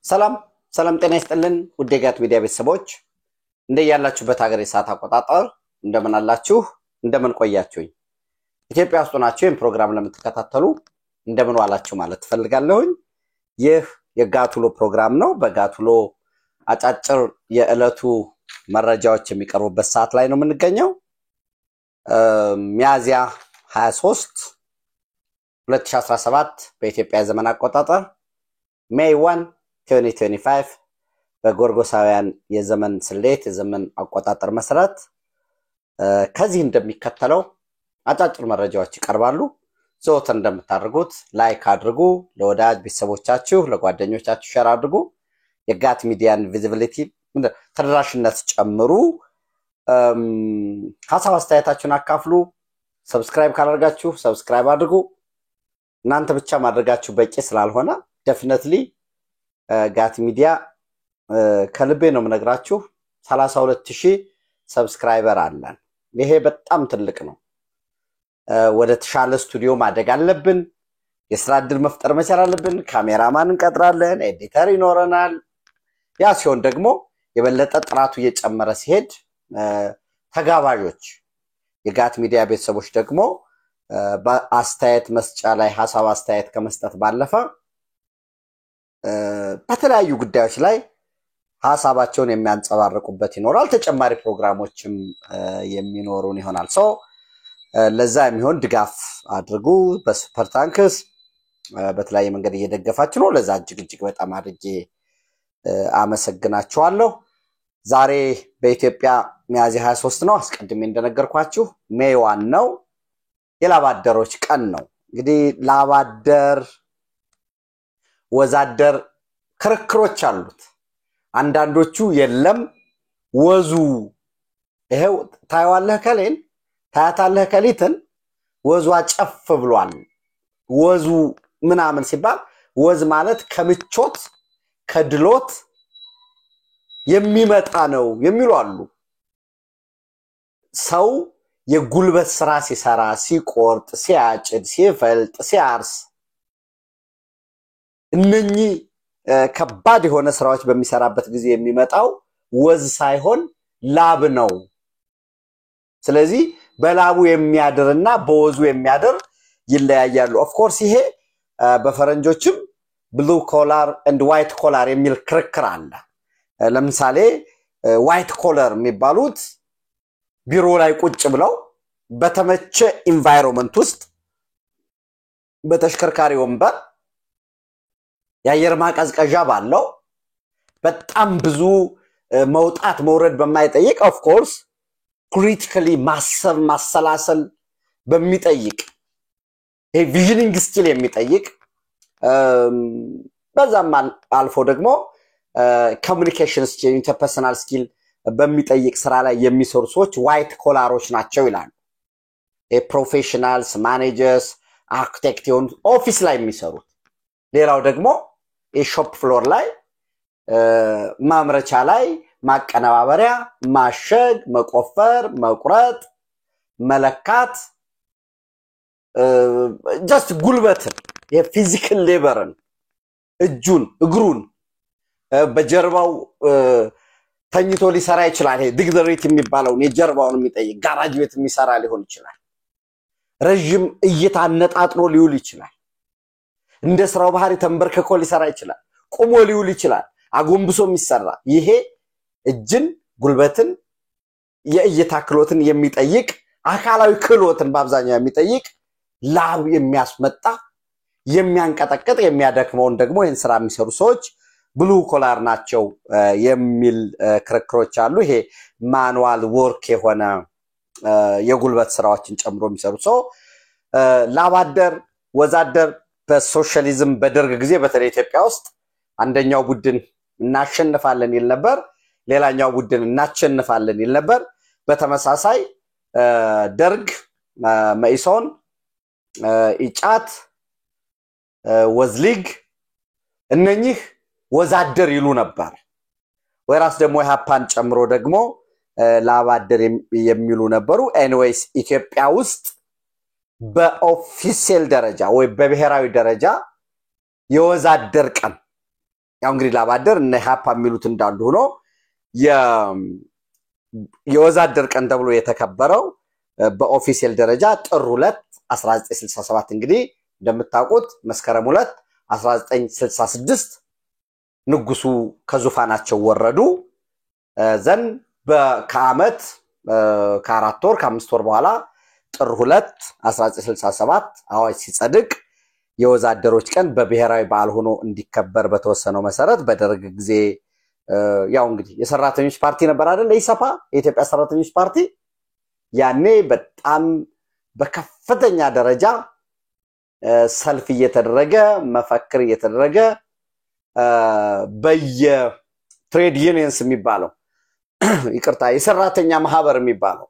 ሰላም ሰላም ጤና ይስጥልን ውድ የጋት ሚዲያ ቤተሰቦች እንደያላችሁበት ሀገር የሰዓት አቆጣጠር እንደምን አላችሁ እንደምን ቆያችሁኝ ኢትዮጵያ ውስጥ ናችሁ ይህን ፕሮግራም ለምትከታተሉ እንደምን ዋላችሁ ማለት ፈልጋለሁኝ ይህ የጋቱሎ ፕሮግራም ነው በጋቱሎ አጫጭር የዕለቱ መረጃዎች የሚቀርቡበት ሰዓት ላይ ነው የምንገኘው ሚያዝያ 23 2017 በኢትዮጵያ ዘመን አቆጣጠር ሜይ 1 2025 በጎርጎሳውያን የዘመን ስሌት የዘመን አቆጣጠር መሰረት ከዚህ እንደሚከተለው አጫጭር መረጃዎች ይቀርባሉ ዞት እንደምታደርጉት ላይክ አድርጉ ለወዳጅ ቤተሰቦቻችሁ ለጓደኞቻችሁ ሼር አድርጉ የጋት ሚዲያን ቪዚቢሊቲ ተደራሽነት ጨምሩ ሐሳብ አስተያየታችሁን አካፍሉ ሰብስክራይብ ካላደረጋችሁ ሰብስክራይብ አድርጉ እናንተ ብቻ ማድረጋችሁ በቂ ስላልሆነ ዴፊኒትሊ ጋት ሚዲያ ከልቤ ነው የምነግራችሁ 32000 ሰብስክራይበር አለን ይሄ በጣም ትልቅ ነው ወደ ተሻለ ስቱዲዮ ማደግ አለብን የስራ ዕድል መፍጠር መቻል አለብን ካሜራማን እንቀጥራለን ኤዲተር ይኖረናል ያ ሲሆን ደግሞ የበለጠ ጥራቱ እየጨመረ ሲሄድ ተጋባዦች የጋት ሚዲያ ቤተሰቦች ደግሞ በአስተያየት መስጫ ላይ ሐሳብ አስተያየት ከመስጠት ባለፈ በተለያዩ ጉዳዮች ላይ ሐሳባቸውን የሚያንጸባርቁበት ይኖራል ተጨማሪ ፕሮግራሞችም የሚኖሩን ይሆናል ሶ ለዛ የሚሆን ድጋፍ አድርጉ በሱፐር ታንክስ በተለያየ መንገድ እየደገፋችሁ ነው ለዛ እጅግ በጣም አድርጌ አመሰግናችኋለሁ ዛሬ በኢትዮጵያ ሚያዝያ 23 ነው አስቀድሜ እንደነገርኳችሁ ሜይ 1 ነው የላባደሮች ቀን ነው እንግዲህ ላባደር ወዛደር ክርክሮች አሉት አንዳንዶቹ የለም ወዙ ይሄው ታይዋለህ ከሌን ታያታለህ ከሊትን ወዙ አጨፍ ብሏል ወዙ ምናምን ሲባል ወዝ ማለት ከምቾት ከድሎት የሚመጣ ነው የሚሉ አሉ ሰው የጉልበት ስራ ሲሰራ ሲቆርጥ ሲያጭድ ሲፈልጥ ሲያርስ እነኚህ ከባድ የሆነ ስራዎች በሚሰራበት ጊዜ የሚመጣው ወዝ ሳይሆን ላብ ነው ስለዚህ በላቡ የሚያድርና በወዙ የሚያድር ይለያያሉ ኦፍ ኮርስ ይሄ በፈረንጆችም ብሉ ኮላር ኤንድ ዋይት ኮላር የሚል ክርክር አለ ለምሳሌ ዋይት ኮላር የሚባሉት ቢሮ ላይ ቁጭ ብለው በተመቸ ኢንቫይሮንመንት ውስጥ በተሽከርካሪ ወንበር የአየር ማቀዝቀዣ ባለው በጣም ብዙ መውጣት መውረድ በማይጠይቅ ኦፍ ኮርስ ክሪቲካሊ ማሰብ ማሰላሰል በሚጠይቅ ቪዥኒንግ ስኪል የሚጠይቅ በዛም አልፎ ደግሞ ኮሙኒኬሽን ስኪል ኢንተርፐርሰናል ስኪል በሚጠይቅ ስራ ላይ የሚሰሩ ሰዎች ዋይት ኮላሮች ናቸው ይላሉ ፕሮፌሽናልስ ማኔጀርስ አርኪቴክት ኦፊስ ላይ የሚሰሩት ሌላው ደግሞ የሾፕ ፍሎር ላይ ማምረቻ ላይ ማቀነባበሪያ ማሸግ መቆፈር መቁረጥ መለካት just ጉልበትን የፊዚካል ሌበርን እጁን እግሩን በጀርባው ተኝቶ ሊሰራ ይችላል ይሄ ዲግዘሪት የሚባለው የጀርባውን የሚጠይቅ ጋራጅ ቤት የሚሰራ ሊሆን ይችላል ረጅም እየታነጣጥሮ ሊውል ይችላል እንደ ስራው ባህሪ ተንበርከኮ ሊሰራ ይችላል ቆሞ ሊውል ይችላል አጎንብሶ የሚሰራ ይሄ እጅን ጉልበትን የእይታ ክህሎትን የሚጠይቅ አካላዊ ክህሎትን በአብዛኛው የሚጠይቅ ላብ የሚያስመጣ የሚያንቀጠቅጥ የሚያደክመውን ደግሞ ይሄን ስራ የሚሰሩ ሰዎች ብሉ ኮላር ናቸው የሚል ክርክሮች አሉ ይሄ ማኑዋል ወርክ የሆነ የጉልበት ስራዎችን ጨምሮ የሚሰሩ ሰው ላባደር ወዛደር በሶሻሊዝም በደርግ ጊዜ በተለይ ኢትዮጵያ ውስጥ አንደኛው ቡድን እናሸንፋለን ይል ነበር ሌላኛው ቡድን እናሸንፋለን ይል ነበር በተመሳሳይ ደርግ መኢሶን ኢጫት ወዝሊግ እነኚህ ወዛደር ይሉ ነበር ወራስ ደግሞ ያፓን ጨምሮ ደግሞ ላባደር የሚሉ ነበሩ ኤኒዌይስ ኢትዮጵያ ውስጥ በኦፊሻል ደረጃ ወይ በብሔራዊ ደረጃ የወዛደር ቀን ያው እንግዲህ ላባደር እነ ሃፓ የሚሉት እንዳሉ ሆኖ የወዛደር ቀን ተብሎ የተከበረው በኦፊሻል ደረጃ ጥር 2 1967 እንግዲህ እንደምታውቁት መስከረም 2 1966 ንጉሱ ከዙፋናቸው ወረዱ ዘን ከአመት ከአራት ወር ከአምስት ወር በኋላ ጥር 2 1967 አዋጅ ሲጸድቅ የወዛደሮች ቀን በብሔራዊ በዓል ሆኖ እንዲከበር በተወሰነው መሰረት በደርግ ጊዜ ያው እንግዲህ የሰራተኞች ፓርቲ ነበር አይደል ኢሰፓ የኢትዮጵያ ሰራተኞች ፓርቲ ያኔ በጣም በከፍተኛ ደረጃ ሰልፍ እየተደረገ መፈክር እየተደረገ በየትሬድ ዩኒየንስ የሚባለው ይቅርታ የሰራተኛ ማህበር የሚባለው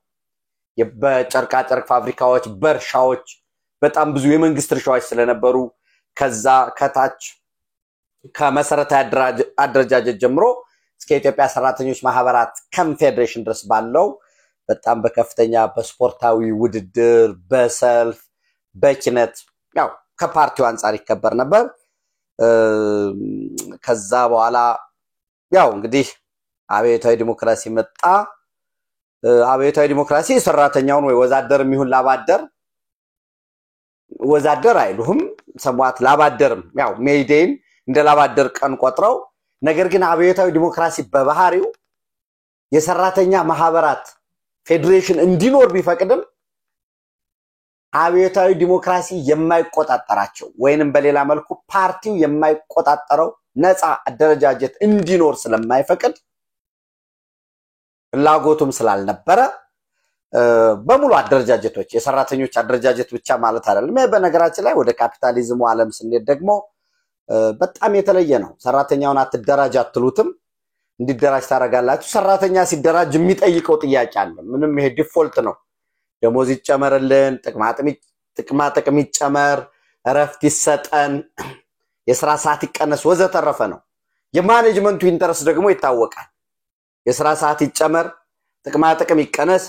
በጨርቃ ጨርቅ ፋብሪካዎች በርሻዎች በጣም ብዙ የመንግስት እርሻዎች ስለነበሩ ከዛ ከታች ከመሰረተ አደረጃጀት ጀምሮ እስከ ኢትዮጵያ ሰራተኞች ማህበራት ኮንፌዴሬሽን ድረስ ባለው በጣም በከፍተኛ በስፖርታዊ ውድድር በሰልፍ በኪነት ያው ከፓርቲው አንፃር ይከበር ነበር ከዛ በኋላ ያው እንግዲህ አብዮታዊ ዲሞክራሲ መጣ አብዮታዊ ዲሞክራሲ ሰራተኛውን ወይ ወዛደር የሚሆን ላባደር ወዛደር አይሉም ሰማት ላባደርም ያው ሜይዴን እንደ ላባደር ቀን ቆጥረው ነገር ግን አብዮታዊ ዲሞክራሲ በባህሪው የሰራተኛ ማህበራት ፌዴሬሽን እንዲኖር ቢፈቅድም አብዮታዊ ዲሞክራሲ የማይቆጣጣራቸው ወይንም በሌላ መልኩ ፓርቲው የማይቆጣጣረው ነፃ አደረጃጀት እንዲኖር ስለማይፈቅድ ላጎቱም ስላልነበረ በሙሉ አደረጃጀቶች የሰራተኞች አደረጃጀት ብቻ ማለት አይደለም በነገራችን ላይ ወደ ካፒታሊዝሙ ዓለም ስንሄድ ደግሞ በጣም የተለየ ነው ሰራተኛውን አትደራጅ አትሉትም እንዲደራጅ ታረጋላችሁ ሰራተኛ ሲደራጅ የሚጠይቀው ጥያቄ አለ ምንም ይሄ ዲፎልት ነው ደሞዝ ይጨመርልን ጥቅማ ጥቅም ይጨመር እረፍት ይሰጠን የሥራ ሰዓት ይቀነስ ወዘተረፈ ነው የማኔጅመንቱ ኢንተረስት ደግሞ ይታወቃል የሥራ ሰዓት ይጨመር ጥቅማ ጥቅም ይቀነስ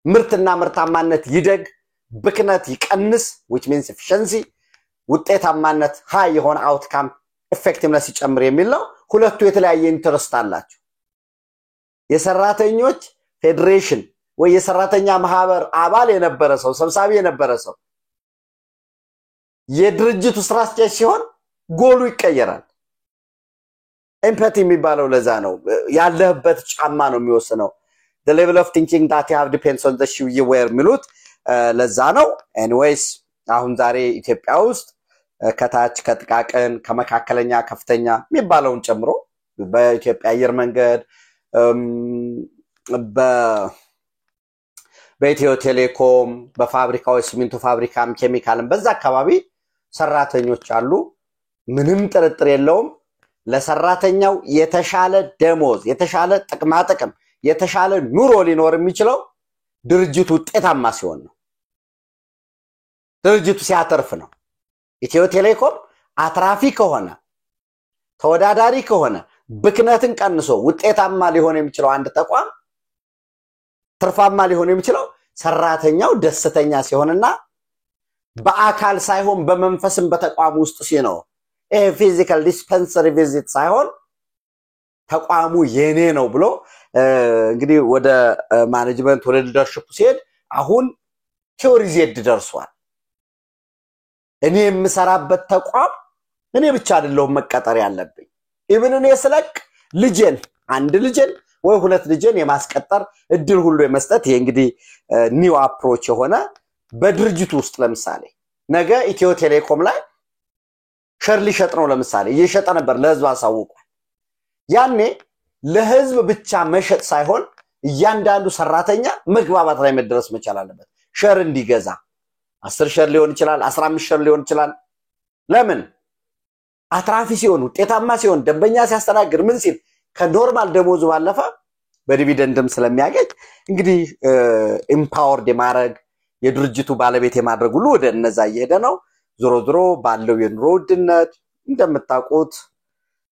ምርትና ምርታማነት ይደግ ብክነት ይቀንስ which means efficiency ውጤታማነት ሃይ የሆነ አውትካም ኢፌክቲቭነስ ይጨምር የሚለው ሁለቱ የተለያየ ኢንተረስት አላቸው የሰራተኞች ፌዴሬሽን ወይ የሰራተኛ ማህበር አባል የነበረ ሰው ሰብሳቢ የነበረ ሰው የድርጅቱ ስራ አስኪያጅ ሲሆን ጎሉ ይቀየራል ኤምፓቲ የሚባለው ለዛ ነው ያለህበት ጫማ ነው የሚወስነው the level of thinking that you have depends on the shoe you wear ሚሉት ለዛ ነው anyways አሁን ዛሬ ኢትዮጵያ ውስጥ ከታች ከጥቃቅን ከመካከለኛ ከፍተኛ የሚባለውን ጨምሮ በኢትዮጵያ አየር መንገድ በኢትዮ ቴሌኮም በፋብሪካዎች ሲሚንቶ ፋብሪካም ኬሚካልም በዛ አካባቢ ሰራተኞች አሉ ምንም ጥርጥር የለውም ለሰራተኛው የተሻለ ደሞዝ የተሻለ ጥቅማ ጥቅም የተሻለ ኑሮ ሊኖር የሚችለው ድርጅቱ ውጤታማ ሲሆን ነው ድርጅቱ ሲያተርፍ ነው ኢትዮ ቴሌኮም አትራፊ ከሆነ ተወዳዳሪ ከሆነ ብክነትን ቀንሶ ውጤታማ ሊሆን የሚችለው አንድ ተቋም ትርፋማ ሊሆን የሚችለው ሰራተኛው ደስተኛ ሲሆንና በአካል ሳይሆን በመንፈስም በተቋም ውስጥ ሲኖር ፊዚካል ዲስፔንሰሪ ቪዚት ሳይሆን ተቋሙ የኔ ነው ብሎ እንግዲህ ወደ ማኔጅመንት ወደ ሊደርሺፕ ሲሄድ አሁን ቲዮሪ ዜድ ደርሷል እኔ የምሰራበት ተቋም እኔ ብቻ አይደለሁም መቀጠር ያለብኝ ኢቭን እኔ ስለቅ ልጄን አንድ ልጄን ወይ ሁለት ልጄን የማስቀጠር እድል ሁሉ የመስጠት ይሄ እንግዲህ ኒው አፕሮች የሆነ በድርጅቱ ውስጥ ለምሳሌ ነገ ኢትዮ ቴሌኮም ላይ ሸር ሊሸጥ ነው ለምሳሌ እየሸጠ ነበር ለህዝብ አሳውቋል ያኔ ለህዝብ ብቻ መሸጥ ሳይሆን እያንዳንዱ ሰራተኛ መግባባት ላይ መድረስ መቻል አለበት ሸር እንዲገዛ 10 ሸር ሊሆን ይችላል 15 ሸር ሊሆን ይችላል ለምን አትራፊ ሲሆን ውጤታማ ሲሆን ደንበኛ ሲያስተናግድ ምን ሲል ከኖርማል ደሞዙ ባለፈ በዲቪደንድም ስለሚያገኝ እንግዲህ ኢምፓወርድ የማድረግ የድርጅቱ ባለቤት የማድረግ ሁሉ ወደ እነዛ እየሄደ ነው ዞሮ ዞሮ ባለው የኑሮ ውድነት እንደምታውቁት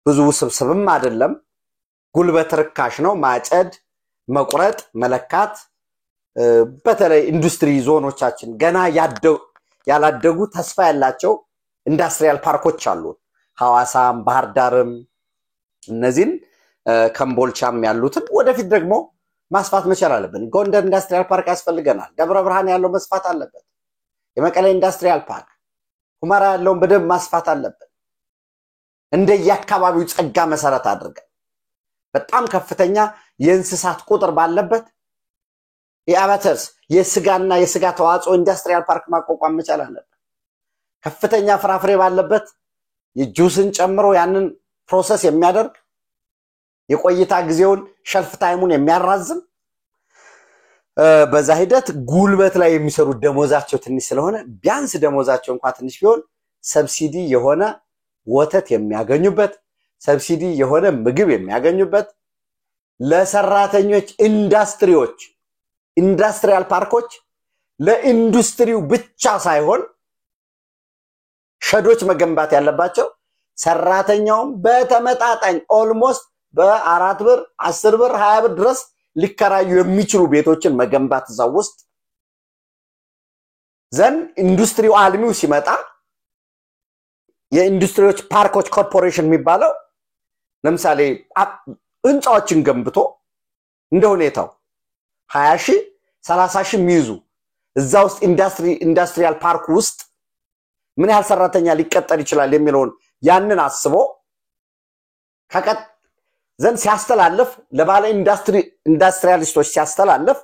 ብዙ ስብስብም አይደለም ጉልበት ርካሽ ነው ማጨድ መቁረጥ መለካት በተለይ ኢንዱስትሪ ዞኖቻችን ገና ያላደጉ ተስፋ ያላቸው ኢንዱስትሪያል ፓርኮች አሉ ሐዋሳም ባህር ዳርም እነዚህን ከምቦልቻም ያሉትን ወደፊት ደግሞ ማስፋት መቻል አለብን ጎንደር ኢንዱስትሪያል ፓርክ ያስፈልገናል ደብረ ብርሃን ያለው መስፋት አለበት የመቀሌ ኢንዱስትሪያል ፓርክ ሁመራ ያለውን በደንብ ማስፋት አለበት እንደየአካባቢው ጸጋ መሰረት አድርገን በጣም ከፍተኛ የእንስሳት ቁጥር ባለበት የአባተርስ የስጋና የስጋ ተዋጽኦ ኢንዱስትሪያል ፓርክ ማቋቋም መቻል አለበት ከፍተኛ ፍራፍሬ ባለበት የጁስን ጨምሮ ያንን ፕሮሰስ የሚያደርግ የቆይታ ጊዜውን ሸልፍ ታይሙን የሚያራዝም በዛ ሂደት ጉልበት ላይ የሚሰሩ ደሞዛቸው ትንሽ ስለሆነ ቢያንስ ደሞዛቸው እንኳን ትንሽ ቢሆን ሰብሲዲ የሆነ ወተት የሚያገኙበት ሰብሲዲ የሆነ ምግብ የሚያገኙበት ለሰራተኞች ኢንዱስትሪዎች ኢንዱስትሪያል ፓርኮች ለኢንዱስትሪው ብቻ ሳይሆን ሸዶች መገንባት ያለባቸው ሰራተኛውም በተመጣጣኝ ኦልሞስት በ4 ብር 10 ብር 20 ብር ድረስ ሊከራዩ የሚችሉ ቤቶችን መገንባት እዛው ውስጥ ዘን ኢንዱስትሪው አልሚው ሲመጣ የኢንዱስትሪዎች ፓርኮች ኮርፖሬሽን የሚባለው ለምሳሌ ህንጻዎችን ገንብቶ እንደ ሁኔታው 20 30 ሚይዙ እዛው ውስጥ ኢንዱስትሪያል ፓርክ ውስጥ ምን ያህል ሰራተኛ ሊቀጠር ይችላል የሚለውን ያንን አስቦ ከቀጥ ዘን ሲያስተላልፍ ለባለ ኢንዱስትሪያሊስቶች ሲያስተላልፍ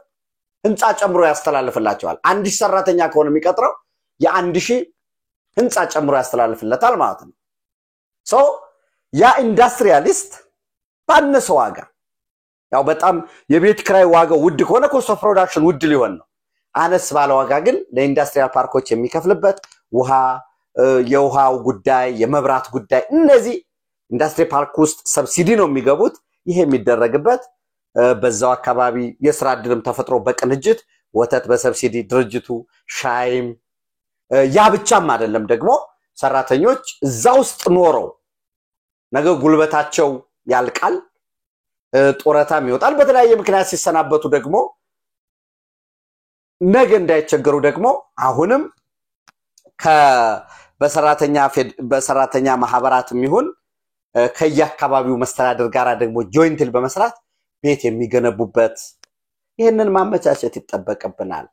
ህንጻ ጨምሮ ያስተላልፍላቸዋል 1000 ሰራተኛ ከሆነ የሚቀጥረው የ1000 ህንጻ ጨምሮ ያስተላልፍለታል ማለት ነው ሶ ያ ኢንዱስትሪያሊስት ባነሰ ዋጋ ያው በጣም የቤት ክራይ ዋጋው ውድ ከሆነ ኮስት ኦፍ ፕሮዳክሽን ውድ ሊሆን ነው አነስ ባለ ዋጋ ግን ለኢንዱስትሪያል ፓርኮች የሚከፍልበት ውሃ የውሃው ጉዳይ የመብራት ጉዳይ እነዚህ ኢንዱስትሪ ፓርክ ውስጥ ሰብሲዲ ነው የሚገቡት ይሄ የሚደረግበት በዛው አካባቢ የስራ ዕድልም ተፈጥሮ በቅንጅት ወተት በሰብሲዲ ድርጅቱ ሻይም ያ ብቻም አይደለም ደግሞ ሰራተኞች እዛው ውስጥ ኖረው ነገ ጉልበታቸው ያልቃል ጦረታም ይወጣል በተለያየ ምክንያት ሲሰናበቱ ደግሞ ነገ እንዳይቸገሩ ደግሞ አሁንም በሰራተኛ ማህበራትም ይሁን ከየአካባቢው መስተዳድር ጋር ደግሞ ጆይንትል በመስራት ቤት የሚገነቡበት ይሄንን ማመቻቸት ይተበቀብናል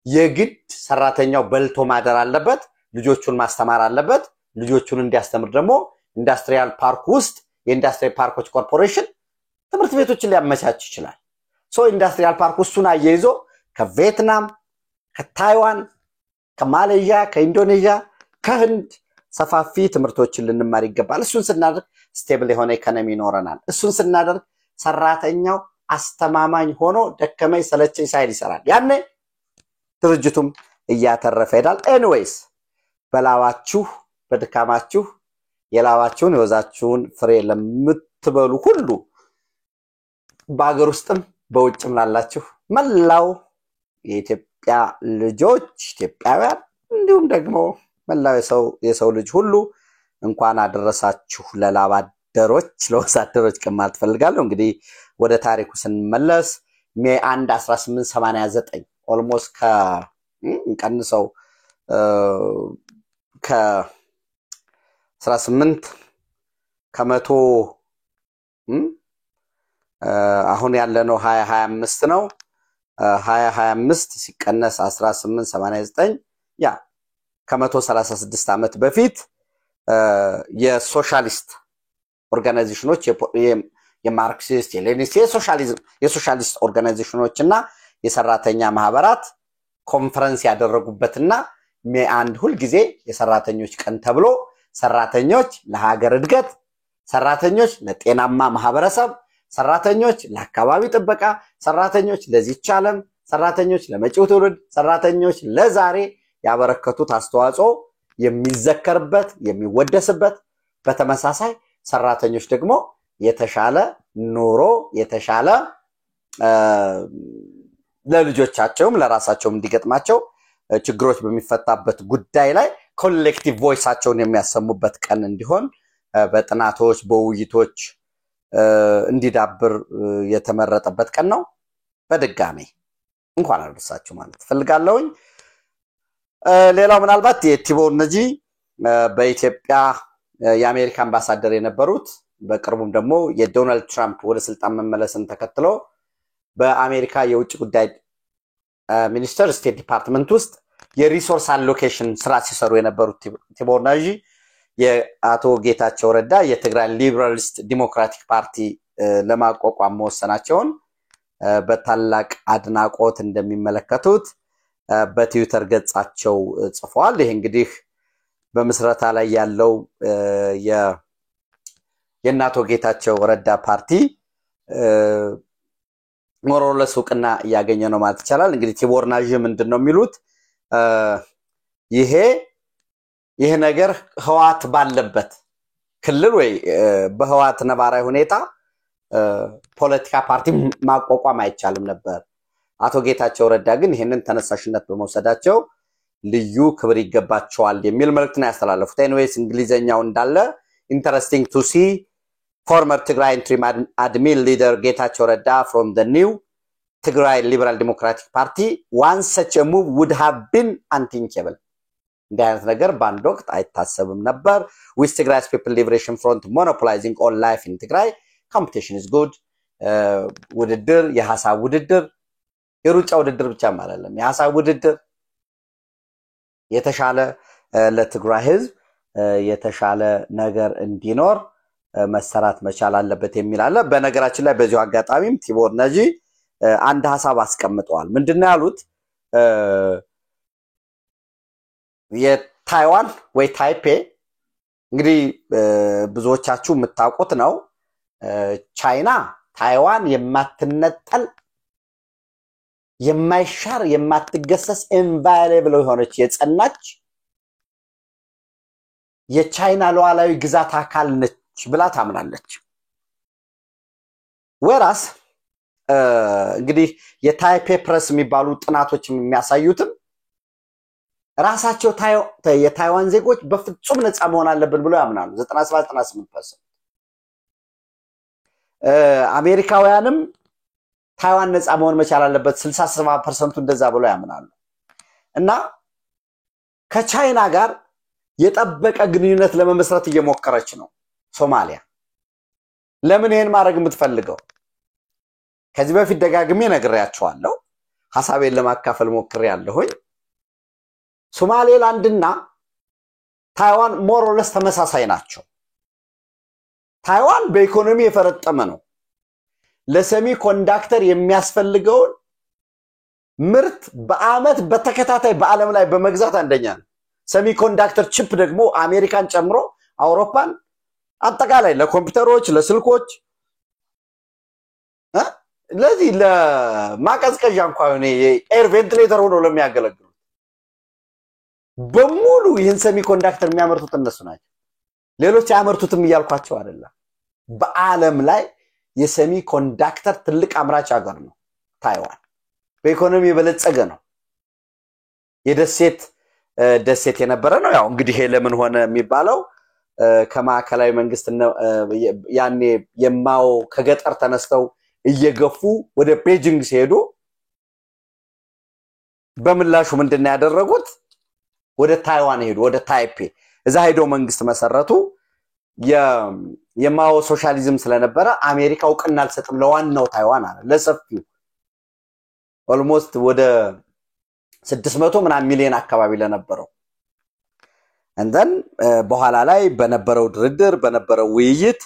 የግድ ሰራተኛው በልቶ ማደር አለበት ልጆቹን ማስተማር አለበት ልጆቹን እንዲያስተምር ደግሞ ኢንዱስትሪያል ፓርክ ውስጥ የኢንዱስትሪ ፓርኮች ኮርፖሬሽን ትምህርት ቤቶችን ሊያመቻች ይችላል ሶ ኢንዱስትሪያል ፓርክ ውስጡን አያይዞ ከቪየትናም ከታይዋን ከማሌዥያ ከኢንዶኔዥያ ከህንድ ሰፋፊ ትምህርቶችን ልንማር ይገባል እሱን ስናደርግ ስቴብል የሆነ ኢኮኖሚ ይኖረናል እሱን ስናደርግ ሰራተኛው አስተማማኝ ሆኖ ደከመኝ ሰለቸኝ ሳይል ይሰራል ያኔ ድርጅቱም እያተረፈ ይላል ኤኒዌይስ በላባችሁ በድካማችሁ የላባችሁን የወዛችሁን ፍሬ ለምትበሉ ሁሉ በአገር ውስጥም በውጭም ላላችሁ መላው የኢትዮጵያ ልጆች ኢትዮጵያውያን እንዲሁም ደግሞ መላው የሰው ልጅ ሁሉ እንኳን አደረሳችሁ ለላባደሮች ለወዛደሮች ከማለት ፈልጋለሁ እንግዲህ ወደ ታሪኩ ስንመለስ ሜይ 1 1889 ኦልሞስት ከንቀንሰው ከ18 ከመቶ አሁን ያለነው 2025 ነው 2025 ሲቀነስ 1889 ያ ከ136 ዓመት በፊት የሶሻሊስት ኦርጋናይዜሽኖች የማርክሲስት የሌኒኒስት የሶሻሊስት ኦርጋናይዜሽኖችና የሰራተኛ ማህበራት ኮንፈረንስ ያደረጉበትና ሜይ 1 ሁሉ ጊዜ የሰራተኞች ቀን ተብሎ ሰራተኞች ለሀገር እድገት ሰራተኞች ለጤናማ ማህበረሰብ ሰራተኞች ለአካባቢ ጥበቃ ሰራተኞች ለዚህ ዓለም ሰራተኞች ለመጪው ትውልድ ሰራተኞች ለዛሬ ያበረከቱት አስተዋጽኦ የሚዘከርበት የሚወደስበት በተመሳሳይ ሰራተኞች ደግሞ የተሻለ ኑሮ የተሻለ ለልጆቻቸውም ለራሳቸውም እንዲገጥማቸው ችግሮች በሚፈታበት ጉዳይ ላይ ኮሌክቲቭ ቮይሳቸውን የሚያሰሙበት ቀን እንዲሆን በጥናቶች በውይይቶች እንዲዳብር የተመረጠበት ቀን ነው በድጋሚ እንኳን አደረሳችሁ ማለት ፈልጋለሁኝ ሌላው ምናልባት የቲቦ ነጂ በኢትዮጵያ የአሜሪካ አምባሳደር የነበሩት በቅርቡም ደግሞ የዶናልድ ትራምፕ ወደ ስልጣን መመለስን ተከትሎ በአሜሪካ የውጭ ጉዳይ ሚኒስተር ስቴት ዲፓርትመንት ውስጥ የሪሶርስ አሎኬሽን ስራ ሲሰሩ የነበሩት ቲቦር ናጂ የአቶ ጌታቸው ረዳ የትግራይ ሊበራሊስት ዲሞክራቲክ ፓርቲ ለማቋቋም መወሰናቸውን በታላቅ አድናቆት እንደሚመለከቱት በትዊተር ገጻቸው ጽፈዋል። ይሄ እንግዲህ በመስረታ ላይ ያለው የናቶ ጌታቸው ረዳ ፓርቲ ሞሮለስ ውቅና ያገኘ ነው ማለት ይቻላል። እንግዲህ ቲቦር ናጂ ምንድነው የሚሉት ይሄ ነገር ህዋት ባለበት ክልል ወይ በህዋት ነባራዊ ሁኔታ ፖለቲካ ፓርቲ ማቋቋም አይቻልም ነበር። አቶ ጌታቸው ረዳ ግን ይሄንን ተነሳሽነት በመውሰዳቸው ልዩ ክብር ይገባቸዋል የሚል መልእክት ነው ያስተላለፉት። ኤኒዌይስ እንግሊዘኛው እንዳለ interesting to see former Tigray interim admin leader Getachew Redda from the new Tigray Liberal Democratic Party once such a move would have been unthinkable. እንዳይነት ነገር ባንድ ወቅት አይታሰብም ነበር። with Tigray's People Liberation Front monopolizing all life in Tigray competition is good. ውድድር የሐሳብ ውድድር የሩጫ ውድድር ብቻ አይደለም የሐሳብ ውድድር የተሻለ ለትግራይ ህዝብ የተሻለ ነገር እንዲኖር መሰራት መቻል አለበት የሚል አለ። በነገራችን ላይ በዚሁ አጋጣሚም ቲቦር ናጂ አንድ ሐሳብ አስቀምጠዋል። ምንድነው ያሉት የታይዋን ወይ ታይፔ እንግዲህ ብዙዎቻችሁ የምታውቁት ነው ቻይና ታይዋን የማትነጠል የማይሻር የማትገሰስ ኢንቫይሌብል ሆነች የጸናች የቻይና ሉዓላዊ ግዛት አካል ነች ብላ ታምናለች። ወራስ እንግዲህ የታይፔ ፕሬስ የሚባሉ ጥናቶች የሚያሳዩትም ራሳቸው የታይዋን ዜጎች በፍጹም ነፃ መሆን አለበት ብለው ያምናሉ 97-98%። አሜሪካውያንም ታይዋን ነፃ መሆን መቻል አለበት 60-70% እንደዛ ብለው ያምናሉ። እና ከቻይና ጋር የጠበቀ ግንኙነት ለመመስረት እየሞከረች ነው ሶማሊያ። ለምን ይሄን ማድረግ የምትፈልገው? ከዚህ በፊት ደጋግሜ ነግሬያቸዋለሁ። ሐሳቤን ለማካፈል ሞክሬያለሁኝ። ሶማሌላንድና ታይዋን ሞር ኦር ለስ ተመሳሳይ ናቸው። ታይዋን በኢኮኖሚ የፈረጠመ ነው። ለሰሚ ኮንዳክተር የሚያስፈልገው ምርት በአመት በተከታታይ በአለም ላይ በመግዛት አንደኛ ነው። ሰሚ ኮንዳክተር ቺፕ ደግሞ አሜሪካን ጨምሮ አውሮፓን አጠቃላይ ለኮምፒውተሮች ለስልኮች ለዚህ ለማቀዝቀዣ እንኳን ኤር ቬንቲሌተር ሆኖ ለሚያገለግሉ በሙሉ ይህን ሰሚ ኮንዳክተር የሚያመርቱት እነሱ ናቸው። ሌሎች ያመርቱትም ይያልኳቸው አይደለም። በአለም ላይ የሰሚ ኮንዳክተር ትልቅ አምራች ሀገር ነው ታይዋን። በኢኮኖሚ የበለጸገ ነው። ደሴት የነበረ ነው። ያው እንግዲህ ለምን ሆነ የሚባለው ከማዕከላዊ መንግስት ያኔ የማው ከገጠር ተነስተው እየገፉ ወደ ቤጂንግ ሲሄዱ በምላሹ ምንድነው ያደረጉት? ወደ ታይዋን ሄዱ፣ ወደ ታይፔ። እዛ ሄደው መንግስት መሰረቱ። የማው ሶሻሊዝም ስለነበረ አሜሪካ እውቅና አልሰጥም ለዋናው ታይዋን አለ ለሰፊው ኦልሞስት ወደ 600 ሚሊዮን አካባቢ ለነበረው እንደን በኋላ ላይ በነበረው ድርድር በነበረው ውይይት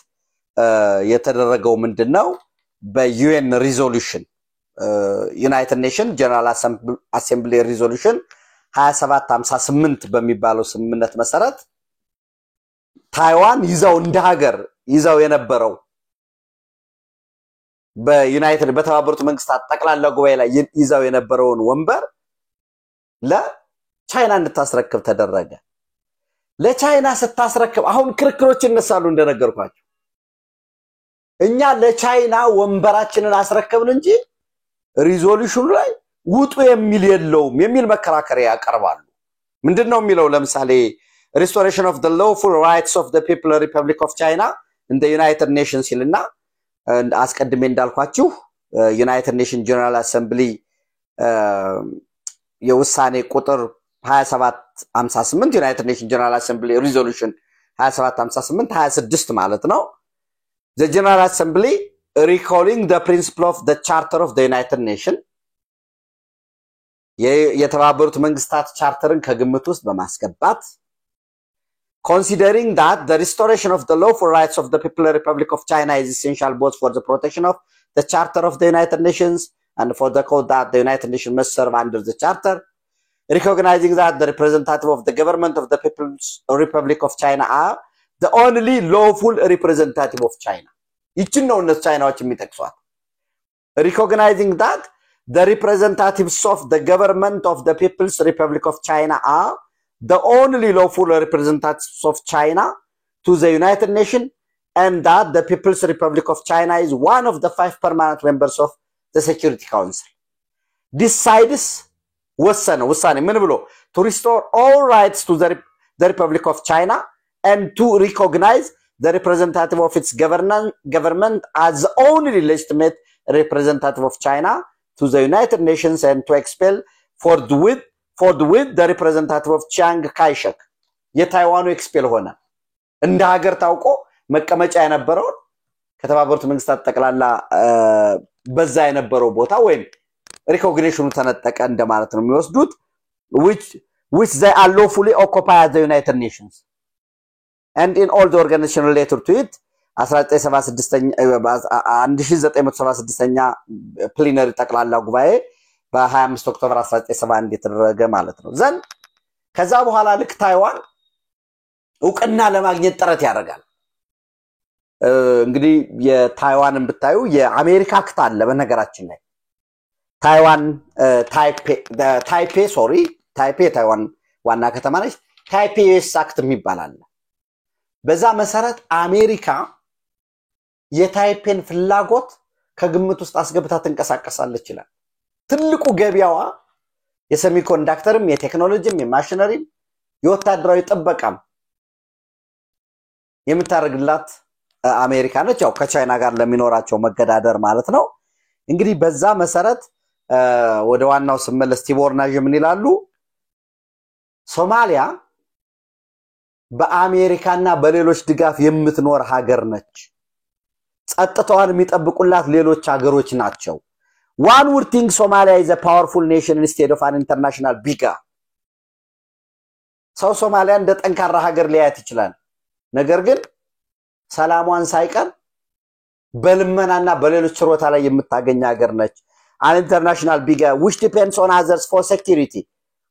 የተደረገው ምንድነው በዩኤን ሪዞሉሽን ዩናይትድ ኔሽን ጀነራል አሴምብሊ ሪዞሉሽን 2758 በሚባለው ስምምነት መሰረት ታይዋን ይዛው እንደ ሀገር ይዛው የነበረው በተባበሩት መንግስታት ጠቅላላ ጉባኤ ላይ ይዛው የነበረውን ወንበር ለቻይና እንድታስረክብ ተደረገ። ለቻይና ስታስረክብ አሁን ክርክሮች እነሳሉ እንደነገርኳችሁ። እኛ ለቻይና ወንበራችንን አስረክብን እንጂ ሪዞሉሽኑ ላይ ውጡ የሚል የለውም የሚል መከራከሪያ ያቀርባሉ። ምንድነው የሚለው? ለምሳሌ restoration of the lawful rights of the People's Republic of China in the United Nations ይልና አስቀድሜ እንዳልኳችሁ ዩናይትድ ኔሽን ጀነራል አሰምብሊ የውሳኔ ቁጥር 2758 ዩናይትድ ኔሽን ጀነራል አሰምብሊ ሪዞሉሽን 2758 26 ማለት ነው the General Assembly recalling the principle of the Charter of the United Nations የተባበሩት መንግስታት ቻርተርን ከግምት ውስጥ በማስገባት considering that the restoration of the lawful rights of the People's Republic of China is essential both for the protection of the Charter of the United Nations and for the code that the United Nations must serve under the Charter, recognizing that the representative of the government of the People's Republic of China are the only lawful representative of China. ይችን ነው እነሱ ቻይናዎች የሚጠቅሷት recognizing that the representatives of the government of the People's Republic of China are the only lawful representatives of China to the United Nations and that the People's Republic of China is one of the 5 permanent members of the Security Council. Decides ውሳኔ ምን ብሎ to restore all rights to the Republic of China and to recognize the representative of its government as the only legitimate representative of China to the United Nations and to expel forthwith the representative of Chiang Kai-shek የታይዋኑ ኤክስፔል ሆነ እንደ ሀገር ታውቆ መቀመጫ የነበረው ከተባበሩት መንግስታት ጠቅላላ በዛ የነበረው ቦታ ወይም recognition ተነጠቀ እንደማለት ነው የሚወስዱት which they are lawfully occupy at the United Nations and in all the organization related to it 1976ኛ plenary ጠቅላላ ጉባኤ በ25 ኦክቶበር 1971 የተደረገ ማለት ነው ዘን ከዛ በኋላ ልክ ታይዋን እውቅና ለማግኘት ጥረት ያደርጋል እንግዲህ የታይዋንን ብታዩ የአሜሪካ አክት አለ በነገራችን ላይ ታይዋን ታይፔ ታይዋን ዋና ከተማ ነች ታይፔ ዩኤስ አክት የሚባል በዛ መሰረት አሜሪካ የታይፔን ፍላጎት ከግምት ውስጥ አስገብታ ተንቀሳቀሳለች ይላል ትልቁ ገቢያዋ የሴሚኮንዳክተርም የቴክኖሎጂም የማሽነሪም የወታደራዊ ጥበቃም የምታረግላት አሜሪካ ነች ያው ከቻይና ጋር ለሚኖራቸው መገዳደር ማለት ነው እንግዲህ በዛ መሰረት ወደ ዋናው ስመለስ ቲቦርናጅ ምን ይላሉ ሶማሊያ በአሜሪካና በሌሎች ድጋፍ የምትኖር ሀገር ነች ጸጥታዋን የሚጠብቁላት ሌሎች ሀገሮች ናቸው one would think Somalia is a powerful nation instead of an international bigger ሶማሊያ እንደ ጠንካራ ሀገር ሊያያት ይችላል ነገር ግን ሰላሟን ሳይቀር በልመናና በሌሎች ችሮታ ላይ የምታገኝ ሀገር ነች an international bigger which depends on others for security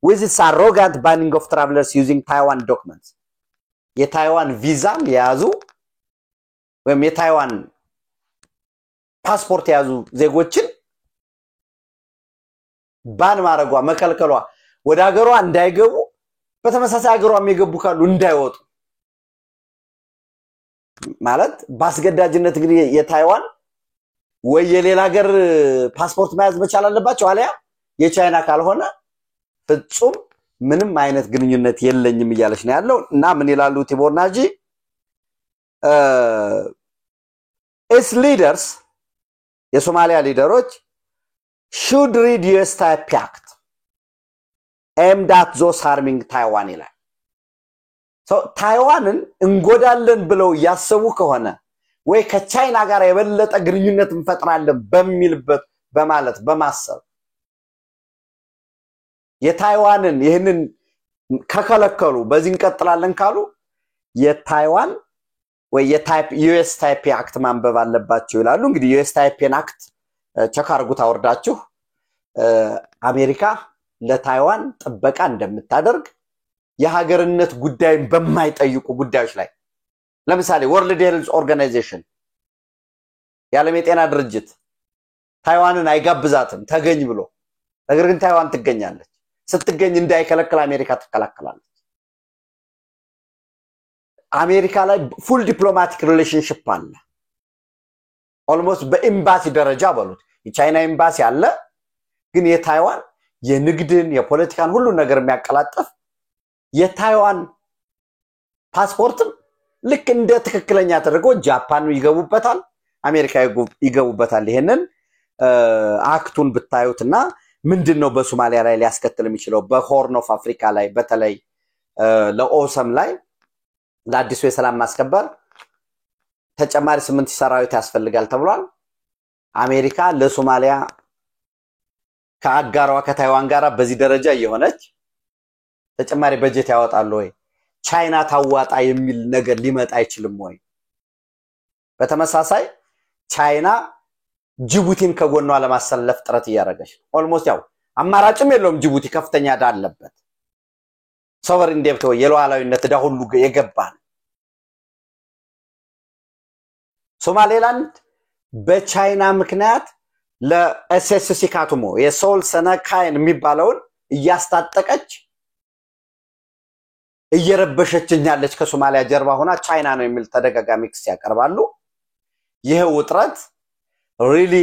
with its arrogant banning of travelers using Taiwan documents የታይዋን ቪዛም ያዙ ወይም የታይዋን ፓስፖርት ያዙ ዜጎችን ባን ማረጓ መከልከሏ ወደ ሀገሯ እንዳይገቡ በተመሳሳይ ሀገሯ የሚገቡ ካሉ እንዳይወጡ ማለት ባስገዳጅነት እንግዲህ የታይዋን ወይ የሌላ ሀገር ፓስፖርት መያዝ መቻል አለባቸው አለያ የቻይና ካልሆነ ፍጹም ምንም አይነት ግንኙነት የለኝም ይያለሽ ነው ያለው እና ምን ይላሉ ቲቦርናጂ its leaders የሶማሊያ ሊደሮች should read US Type Act aimed at those harming Taiwan ይላል so ታይዋንን እንጎዳለን ብለው ያሰቡ ከሆነ ወይ ከቻይና ጋር የበለጠ ግንኙነት እንፈጥራለን በሚልበት በማለት በማሰብ የታይዋንን ይሄንን ከከለከሉ በዚህ እንቀጥላለን ካሉ የታይዋን ወይ የታይፕ US ታይፕ አክት ማንበብ አለባቸው ይላሉ እንግዲህ US ታይፕ አክት ቸክ አርጉት አወርዳችሁ አሜሪካ ለታይዋን ጥበቃ እንደምታደርግ የሀገርነት ጉዳይን በማይጠይቁ ጉዳዮች ላይ ለምሳሌ ወርልድ ሄልዝ ኦርጋናይዜሽን የዓለም የጤና ድርጅት ታይዋንን አይጋብዛትም ተገኝ ብሎ ነገር ግን ታይዋን ትገኛለች ስትገኝ እንዳይከለከል አሜሪካ ትከለከላለች አሜሪካ ላይ ፉል ዲፕሎማቲክ ሪሌሽንሺፕ አለ almost በኤምባሲ ደረጃ ባሉት የቻይና ኤምባሲ አለ ግን የታይዋን የንግድን የፖለቲካን ሁሉ ነገር የሚያቀላጥፍ የታይዋን ፓስፖርት ልክ እንደ ትክክለኛ ተደርጎ ጃፓን ይገቡበታል አሜሪካ ይገቡበታል ይሄንን አክቱን ብታዩትና ምንድነው በሶማሊያ ላይ ሊያስከትል የሚችለው በሆርን ኦፍ አፍሪካ ላይ በተለይ ለኦሰም ላይ ለአዲሱ የሰላም ማስከበር ተጨማሪ 8 ሰራዊት ያስፈልጋል ተብሏል። አሜሪካ ለሶማሊያ ከአጋሯ ከታይዋን ጋር በዚህ ደረጃ የሆነች ተጨማሪ በጀት ያወጣሉ ወይ? ቻይና ታዋጣ የሚል ነገር ሊመጣ አይችልም ወይ? በተመሳሳይ ቻይና ጅቡቲን ከጎኗ ለማሰለፍ ጥረት እያደረገች ኦልሞስት ያው አማራጭም የለውም። ጅቡቲ ከፍተኛ ዕዳ አለበት። ሶቨሪን ዴብት ወይ የሉዓላዊነት ዕዳ ሁሉ የገባን ሶማሌላንድ በቻይና ምክንያት ለኤስኤስሲ ካቱሞ የሶል ሰነካይን የሚባለውን እያስታጠቀች እየረበሸችኛለች ከሶማሊያ ጀርባ ሆና ቻይና ነው የሚል ተደጋጋሚ ክስ ያቀርባሉ። ይሄ ውጥረት ሪሊ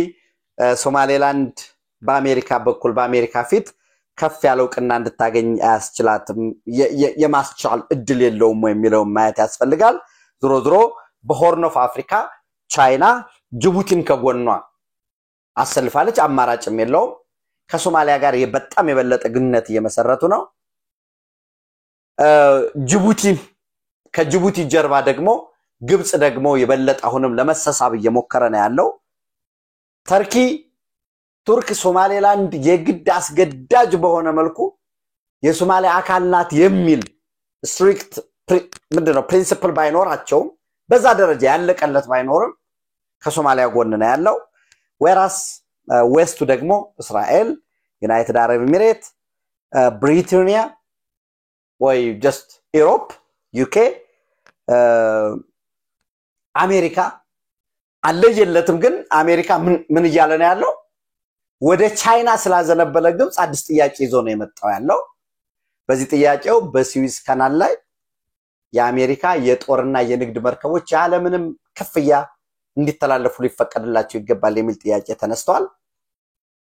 ሶማሌላንድ በአሜሪካ በኩል በአሜሪካ ፊት ከፍ ያለው ቅና እንድታገኝ አያስችላትም የማስቻል እድል የለውም የሚለው ማየት ያስፈልጋል። ዝሮ ዝሮ በሆርን ኦፍ አፍሪካ ቻይና ጅቡቲን ከጎኗ አሰልፋለች። አማራጭም የለውም። ከሶማሊያ ጋር በጣም የበለጠ ግንኙነት እየመሰረቱ ነው። ጅቡቲ ከጅቡቲ ጀርባ ደግሞ ግብጽ ደግሞ የበለጠ አሁንም ለመሰሳብ እየሞከረ ነው ያለው። ቱርክ ሶማሌላንድ የግድ አስገዳጅ በሆነ መልኩ የሶማሊያ አካል ናት የሚል ስትሪክት ምንድነው ፕሪንሲፕል ባይኖራቸው በዛ ደረጃ ያለቀለት ባይኖርም ከሶማሊያ ጎን ነው ያለው። ወራስ ዌስቱ ደግሞ እስራኤል፣ ዩናይትድ አረብ ኤሚሬት፣ ብሪታንያ ወይ ጀስት ዩሮፕ ዩኬ አሜሪካ አለየለትም። ግን አሜሪካ ምን እያለ ነው ያለው? ወደ ቻይና ስላዘነበለ ግብጽ አዲስ ጥያቄ ይዞ ነው የመጣው ያለው። በዚህ ጥያቄው በስዊዝ ካናል ላይ የአሜሪካ የጦርና የንግድ መርከቦች ያለምንም ክፍያ እንዲተላለፉ ሊፈቀድላቸው ይገባል የሚል ጥያቄ ተነስቷል።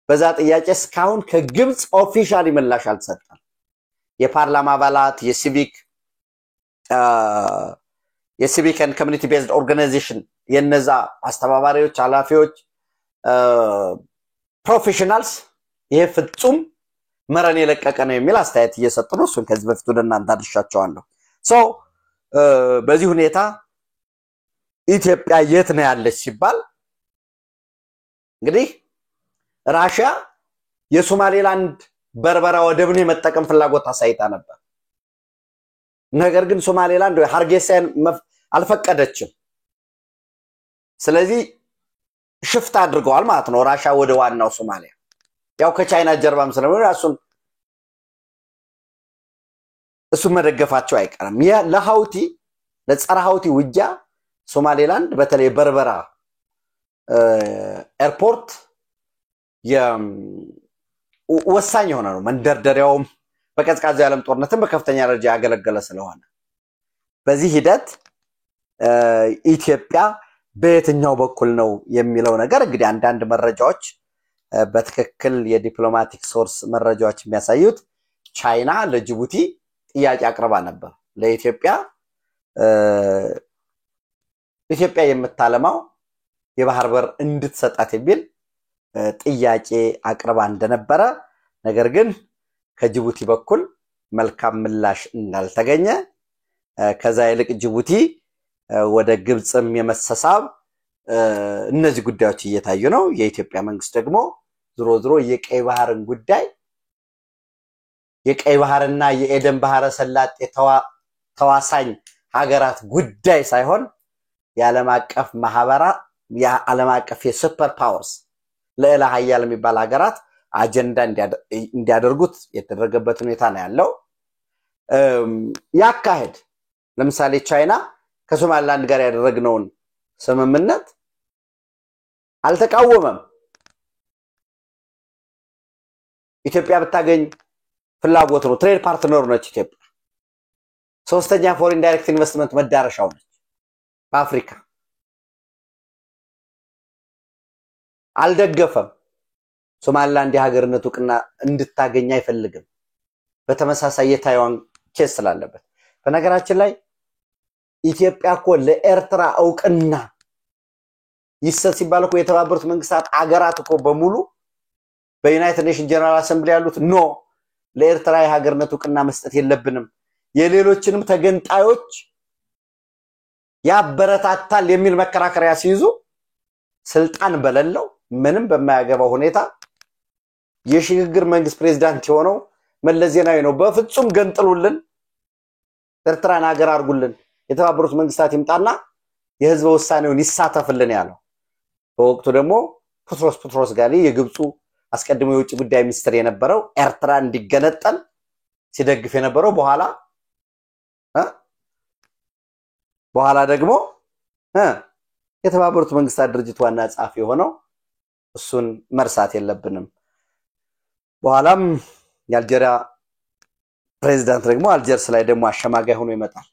በዛ ጥያቄ እስካሁን ከግብጽ ኦፊሻሊ ምላሽ አልተሰጠም። የፓርላማ አባላት የሲቪክ and community based organization የነዛ አስተባባሪዎች ኃላፊዎች ፕሮፌሽናልስ ይሄ ፍጹም መረን የለቀቀ ነው የሚል አስተያየት እየሰጡ ነው። እሱን ከዚህ በፊት ወደ እናንተ አድርሻቸዋለሁ። በዚህ ሁኔታ ኢትዮጵያ የት ነው ያለች ሲባል እንግዲህ ራሽያ የሶማሌላንድ በርበራ ወደብን የመጠቀም ፍላጎት አሳይታ ነበር። ነገር ግን ሶማሌላንድ ወይ ሃርጌሳን አልፈቀደችም። ስለዚህ ሽፍት አድርገዋል ማለት ነው ራሽያ ወደ ዋናው ሶማሊያ ያው ከቻይና ጀርባም ስለሆነ እሱ መደገፋቸው አይቀርም። ለሃውቲ ለጸረ ሃውቲ ውጊያ ሶማሌላንድ በተለይ በርበራ ኤርፖርት ወሳኝ ሆነ ነው። መንደርደሪያውም በቀዝቃዛ ዓለም ጦርነትም በከፍተኛ ደረጃ ያገለገለ ስለሆነ በዚህ ሂደት ኢትዮጵያ በየትኛው በኩል ነው የሚለው ነገር እንግዲህ አንዳንድ መረጃዎች በትክክል የዲፕሎማቲክ ሶርስ መረጃዎች የሚያሳዩት ቻይና ለጅቡቲ ጥያቄ አቅርባ ነበር። ለኢትዮጵያ ኢትዮጵያ የምታለማው የባህር በር እንድትሰጣት የሚል ጥያቄ አቅርባ እንደነበረ ነገር ግን ከጅቡቲ በኩል መልካም ምላሽ እንዳልተገኘ ከዛ ይልቅ ጅቡቲ ወደ ግብጽም የመሰሳብ እነዚህ ጉዳዮች እየታዩ ነው። የኢትዮጵያ መንግስት ደግሞ ዝሮ የቀይ ባህርን ጉዳይ የቀይ ባህርና የኤደን ባህረ ሰላጤ ተዋሳኝ ሀገራት ጉዳይ ሳይሆን የዓለም አቀፍ ማህበራት የዓለም አቀፍ የሱፐር ፓወርስ ለላ ኃያል የሚባል ሀገራት አጀንዳ እንዲያደርጉት የተደረገበት ሁኔታ ነው ያለው። ያካሄድ ለምሳሌ ቻይና ከሶማሊላንድ ጋር ያደረግነውን ስምምነት አልተቃወመም። ኢትዮጵያ ብታገኝ ፍላጎት ነው። ትሬድ ፓርትነር ነች ኢትዮጵያ። ሶስተኛ ፎሬን ዳይሬክት ኢንቨስትመንት መዳረሻው ነች በአፍሪካ። አልደገፈም። ሶማሊላንድ የሀገርነት ዕውቅና እንድታገኝ አይፈልግም። በተመሳሳይ የታይዋን ኬስ ስላለበት በነገራችን ላይ ኢትዮጵያ እኮ ለኤርትራ ዕውቅና ይሰጥ ሲባል እኮ የተባበሩት መንግስታት አገራት እኮ በሙሉ በዩናይትድ ኔሽን ጀነራል አሰምብሊ ያሉት ኖ ለኤርትራ የሀገርነት ዕውቅና መስጠት የለብንም የሌሎችንም ተገንጣዮች ያበረታታል የሚል መከራከሪያ ሲይዙ ስልጣን በለለው ምንም በማያገባው ሁኔታ የሽግግር መንግስት ፕሬዝዳንት የሆነው መለስ ዜናዊ ነው በፍጹም ገንጥሉልን ኤርትራን ሀገር አርጉልን የተባበሩት መንግስታት ይምጣና የህዝብ ውሳኔውን ይሳተፍልን ያለው በወቅቱ ደግሞ ፑትሮስ ጋሊ የግብፁ አስቀድሞ የውጭ ጉዳይ ሚኒስትር የነበረው ኤርትራ እንዲገነጠል ሲደግፍ የነበረው በኋላ ደግሞ የተባበሩት መንግስታት ድርጅት ዋና ጸሐፊ ሆነው እሱን መርሳት የለብንም በኋላም የአልጄሪያ ፕሬዝዳንት ደግሞ አልጀርስ ላይ ደግሞ አሸማጋይ ሆኖ ይመጣል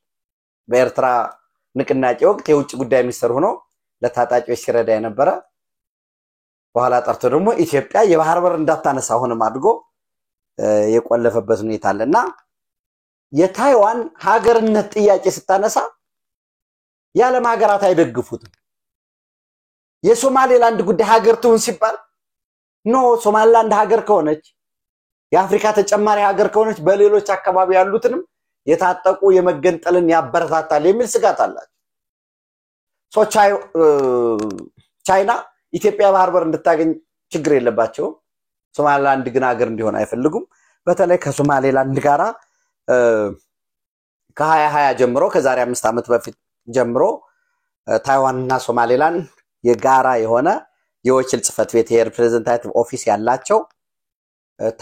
በኤርትራ ንቅናቄ ወቅት የውጭ ጉዳይ ሚኒስትር ሆኖ ለታጣቂዎች ሲረዳ የነበረ በኋላ ጠርቶ ደግሞ ኢትዮጵያ የባህር በር እንዳታነሳ ሆነም አድርጎ የቆለፈበት ሁኔታ አለና የታይዋን ሀገርነት ጥያቄ ስታነሳ ያለም ሀገራት አይደግፉትም የሶማሌላንድ ጉዳይ ሀገር ትሁን ሲባል ኖ ሶማሌላንድ ሀገር ከሆነች የአፍሪካ ተጨማሪ ሀገር ከሆነች በሌሎች አካባቢ ያሉትንም የታጠቁ የመገንጠልን ያበረታታል የሚል ስጋት አላቸው ቻይና ኢትዮጵያ ባህር በር እንድታገኝ ችግር የለባቸው ሶማሌላንድ ግን ሀገር እንዲሆን አይፈልጉም በተለይ ከሶማሌላንድ ጋራ ከ2020 ጀምሮ ከዛሬ 5 ዓመት በፊት ጀምሮ ታይዋንና ሶማሌላንድ የጋራ የሆነ የወኪል ጽፈት ቤት የሪፕሬዘንታቲቭ ኦፊስ ያላቸው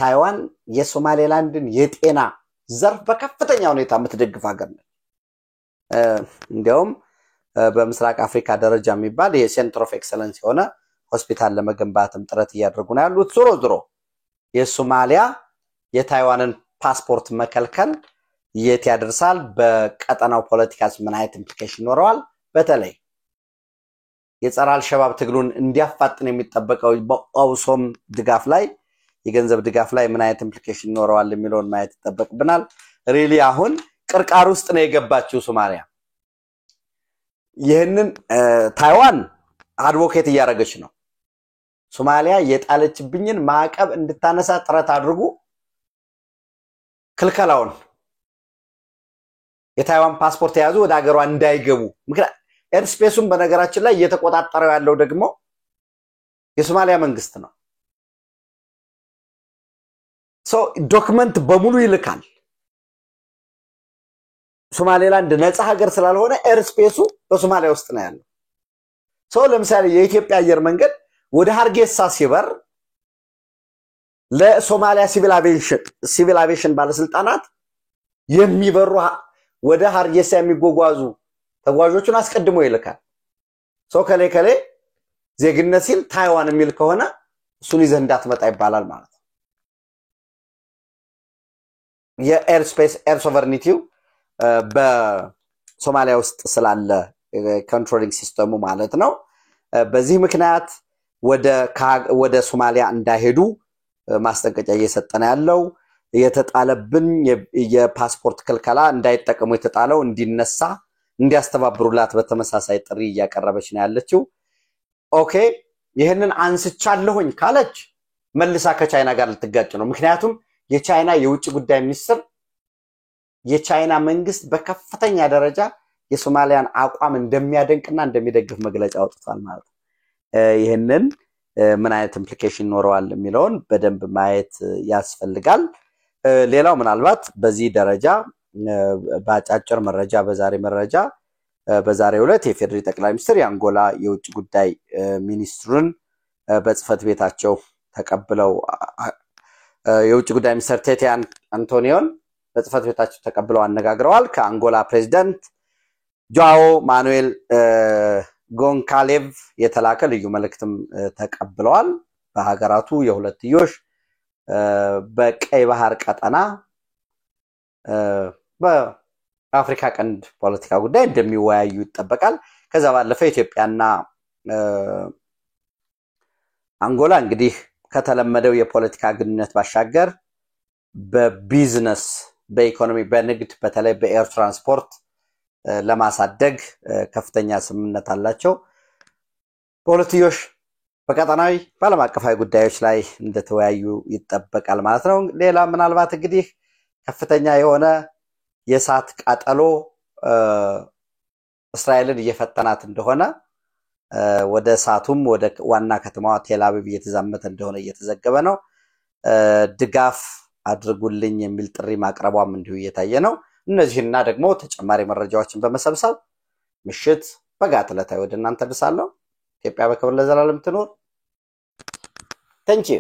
ታይዋን የሶማሌላንድን የጤና ዘርፍ በከፍተኛ ሁኔታ የምትደግፍ ሀገር ነች እንዲያውም በምስራቅ አፍሪካ ደረጃ የሚባል የሴንተር ኦፍ ኤክሰለንስ የሆነ ሆስፒታል ለመገንባትም ጥረት እያደረጉ ነው ያሉት ዞሮ የሶማሊያ የታይዋንን ፓስፖርት መከልከል የት ያደርሳል በቀጠናው ፖለቲካስ ምን አይነት ኢምፕሊኬሽን ይኖረዋል በተለይ የጸረ አልሸባብ ትግሉን እንዲያፋጥን የሚጠበቀው በአውሶም ድጋፍ ላይ የገንዘብ ድጋፍ ላይ ምን አይነት ኢምፕሊኬሽን ይኖረዋል የሚለውን ማየት ይጠበቅብናል ሪሊ አሁን ቅርቃር ውስጥ ነው የገባችው ሶማሊያ ይሄንን ታይዋን አድቮኬት እያደረገች ነው ሶማሊያ የጣለችብኝን ማዕቀብ እንድታነሳ ጥረት አድርጉ ክልከላውን የታይዋን ፓስፖርት ያዙ ወደ ሀገሯ እንዳይገቡ ምክንያቱም ኤርስፔሱን በነገራችን ላይ እየተቆጣጠረው ያለው ደግሞ የሶማሊያ መንግስት ነው ዶክመንት በሙሉ ይልካል ሶማሌላንድ ነፃ ሀገር ስላልሆነ ኤርስፔሱ በሶማሊያ ውስጥ ነው ያለው ለምሳሌ የኢትዮጵያ አየር መንገድ ወደ ሀርጌሳ ሲበር ለሶማሊያ ሲቪል አቪዬሽን ባለስልጣናት የሚበሩ ወደ ሀርጌሳ የሚጓጓዙ ተጓዦቹን አስቀድሞ ይልካል ከሌ ዜግነት ሲል ታይዋን የሚል ከሆነ እሱን ይዘህ እንዳትመጣ ይባላል ማለት ነው የኤርስፔስ ኤር ሶቨርኒቲው በሶማሊያ ውስጥ ስላለ ኮንትሮሊንግ ሲስተሙ ማለት ነው በዚህ ምክንያት ወደ ሶማሊያ እንዳይሄዱ ማስጠንቀቂያ እየሰጠነ ያለው የተጣለብን የፓስፖርት ክልከላ እንዳይጠቀሙ የተጣለው እንዲነሳ እንዲያስተባብሩላት በተመሳሳይ ጥሪ እያቀረበች ነው ያለችው ኦኬ ይሄንን አንስቻለሁኝ ካለች መልሳ ከቻይና ጋር ልትጋጭ ነው ምክንያቱም የቻይና የውጭ ጉዳይ ሚኒስትር የቻይና መንግስት በከፍተኛ ደረጃ የሶማሊያን አቋም እንደሚያደንቅና እንደሚደግፍ መግለጫ አውጥቷል ማለት ነው ይሄንን ምን አይነት ኢምፕሊኬሽን ይኖረዋል የሚለውን በደንብ ማየት ያስፈልጋል ሌላው ምናልባት በዚህ ደረጃ ባጫጭር መረጃ በዛሬው ዕለት የፌደሪ ጠቅላይ ሚኒስትር የአንጎላ የውጭ ጉዳይ ሚኒስትሩን በጽፈት ቤታቸው ተቀብለው የውጭ ጉዳይ ሚኒስትር ቴቴ አንቶኒዮን በጽፈት ቤታቸው ተቀብለው አነጋግረዋል ከአንጎላ ፕሬዝዳንት ጆአዎ ማኑኤል ጎንካሌቭ የተላከ ልዩ መልእክትም ተቀብለዋል በሀገራቱ የሁለትዮሽ በቀይ ባህር ቀጠና በአፍሪካ ቀንድ ፖለቲካ ጉዳይ እንደሚወያዩ ይጠበቃል ከዛ ባለፈ ኢትዮጵያና አንጎላ እንግዲህ ከተለመደው የፖለቲካ ግንኙነት ባሻገር በቢዝነስ በኢኮኖሚ በንግድ በተለይ በኤር ትራንስፖርት ለማሳደግ ከፍተኛ ስምምነት አላቸው በሁለትዮሽ በቀጠናዊ ባለም አቀፋዊ ጉዳዮች ላይ እንደተወያዩ ይጠበቃል ማለት ነው ሌላ ምናልባት እንግዲህ ከፍተኛ የሆነ የሳት ቃጠሎ እስራኤልን እየፈተናት እንደሆነ ወደ ሳቱም ወደ ዋና ከተማዋ ቴልአቪቭ እየተዛመተ እንደሆነ እየተዘገበ ነው። ድጋፍ አድርጉልኝ የሚል ጥሪ ማቅረቧም እንዲሁ እየታየ ነው። እነዚህና ደግሞ ተጨማሪ መረጃዎችን በመሰብሰብ ምሽት በጋት ዕለታዊ ወደ እናንተ ደርሳለሁ። ኢትዮጵያ በክብር ለዘላለም ትኖር። ታንኪዩ